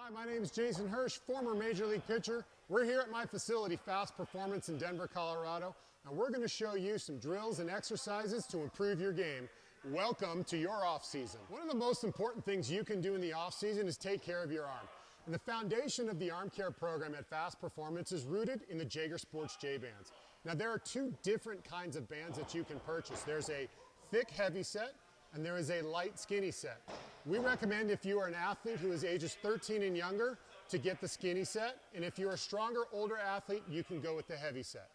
Hi, my name is Jason Hirsch, former Major League pitcher. We're here at my facility, Fast Performance in Denver, Colorado, and we're going to show you some drills and exercises to improve your game. Welcome to your off-season. One of the most important things you can do in the off-season is take care of your arm. And the foundation of the arm care program at Fast Performance is rooted in the Jaeger Sports J-bands. Now, there are two different kinds of bands that you can purchase. There's a thick, heavy set, and there is a light, skinny set. We recommend if you are an athlete who is ages 13 and younger to get the skinny set, and if you're a stronger, older athlete, you can go with the heavy set.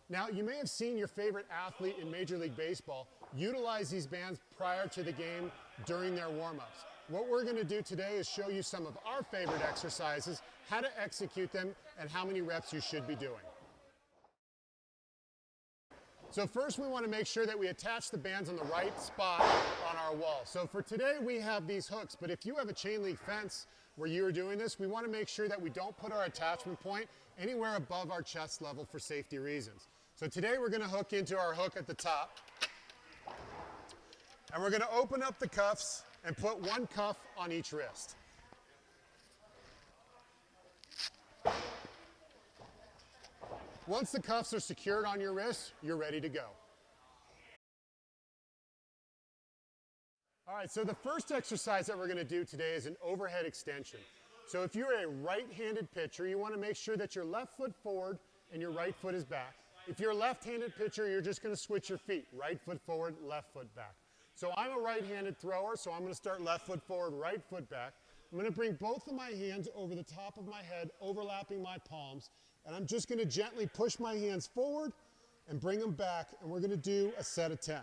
Now, you may have seen your favorite athlete in Major League Baseball utilize these bands prior to the game during their warm-ups. What we're going to do today is show you some of our favorite exercises, how to execute them, and how many reps you should be doing. So first we want to make sure that we attach the bands on the right spot on our wall. So for today we have these hooks, but if you have a chain link fence where you are doing this, we want to make sure that we don't put our attachment point anywhere above our chest level for safety reasons. So today we're going to hook into our hook at the top, and we're going to open up the cuffs and put one cuff on each wrist. Once the cuffs are secured on your wrist, you're ready to go. All right, so the first exercise that we're going to do today is an overhead extension. So if you're a right-handed pitcher, you want to make sure that your left foot forward and your right foot is back. If you're a left-handed pitcher, you're just going to switch your feet. Right foot forward, left foot back. So I'm a right-handed thrower, so I'm going to start left foot forward, right foot back. I'm going to bring both of my hands over the top of my head, overlapping my palms, and I'm just going to gently push my hands forward and bring them back, and we're going to do a set of 10.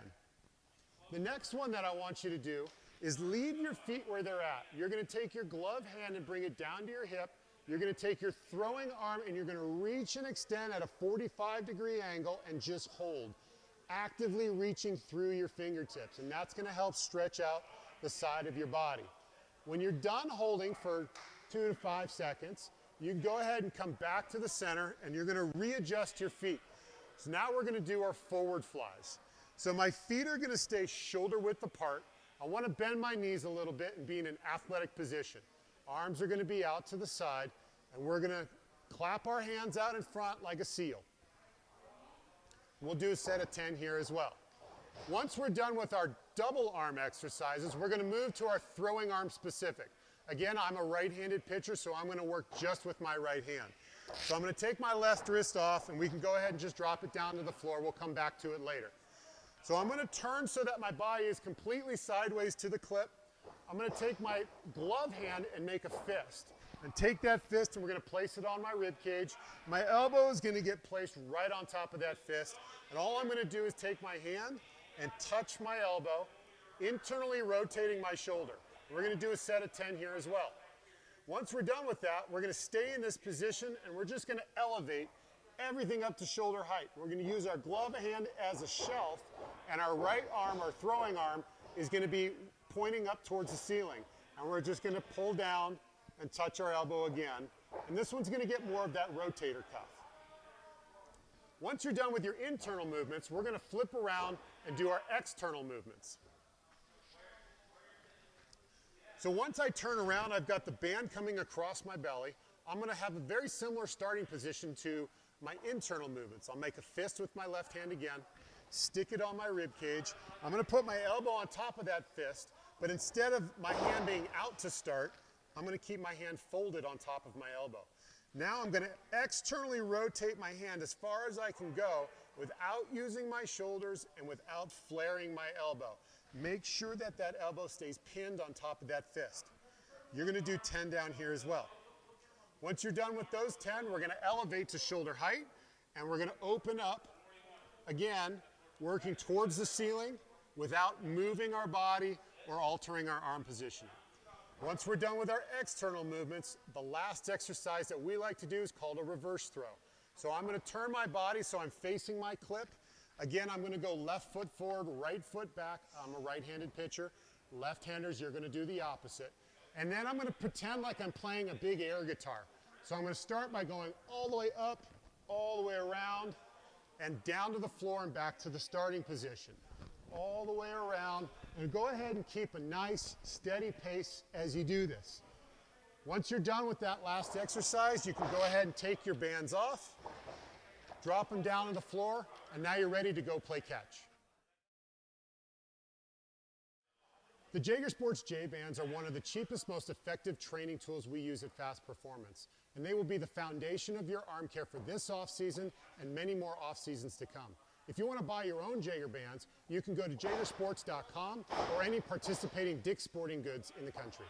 The next one that I want you to do is leave your feet where they're at. You're going to take your glove hand and bring it down to your hip. You're going to take your throwing arm and you're going to reach and extend at a 45-degree angle and just hold, actively reaching through your fingertips, and that's going to help stretch out the side of your body. When you're done holding for 2 to 5 seconds, you can go ahead and come back to the center and you're going to readjust your feet. So now we're going to do our forward flies. So my feet are going to stay shoulder width apart. I want to bend my knees a little bit and be in an athletic position. Arms are going to be out to the side, and we're going to clap our hands out in front like a seal. We'll do a set of 10 here as well. Once we're done with our double arm exercises, we're going to move to our throwing arm specific. Again, I'm a right-handed pitcher, so I'm going to work just with my right hand. So I'm going to take my left wrist off, and we can go ahead and just drop it down to the floor. We'll come back to it later. So I'm going to turn so that my body is completely sideways to the clip. I'm going to take my glove hand and make a fist. And take that fist and we're going to place it on my rib cage. My elbow is going to get placed right on top of that fist. And all I'm going to do is take my hand and touch my elbow, internally rotating my shoulder. We're going to do a set of 10 here as well. Once we're done with that, we're going to stay in this position and we're just going to elevate everything up to shoulder height. We're going to use our glove hand as a shelf, and our right arm, our throwing arm, is going to be pointing up towards the ceiling. And we're just going to pull down and touch our elbow again. And this one's going to get more of that rotator cuff. Once you're done with your internal movements, we're going to flip around and do our external movements. So once I turn around, I've got the band coming across my belly. I'm going to have a very similar starting position to my internal movements. I'll make a fist with my left hand again, stick it on my rib cage. I'm going to put my elbow on top of that fist, but instead of my hand being out to start, I'm going to keep my hand folded on top of my elbow. Now I'm going to externally rotate my hand as far as I can go without using my shoulders and without flaring my elbow. Make sure that that elbow stays pinned on top of that fist. You're going to do 10 down here as well. Once you're done with those 10, we're going to elevate to shoulder height, and we're going to open up, again, working towards the ceiling without moving our body or altering our arm position. Once we're done with our external movements, the last exercise that we like to do is called a reverse throw. So I'm going to turn my body so I'm facing my clip. Again, I'm going to go left foot forward, right foot back. I'm a right-handed pitcher. Left-handers, you're going to do the opposite. And then I'm going to pretend like I'm playing a big air guitar. So I'm going to start by going all the way up, all the way around, and down to the floor and back to the starting position. All the way around, and go ahead and keep a nice, steady pace as you do this. Once you're done with that last exercise, you can go ahead and take your bands off, drop them down on the floor, and now you're ready to go play catch. The Jaeger Sports J-Bands are one of the cheapest, most effective training tools we use at Fast Performance, and they will be the foundation of your arm care for this off-season and many more off-seasons to come. If you want to buy your own Jaeger bands, you can go to jaegersports.com or any participating Dick's Sporting Goods in the country.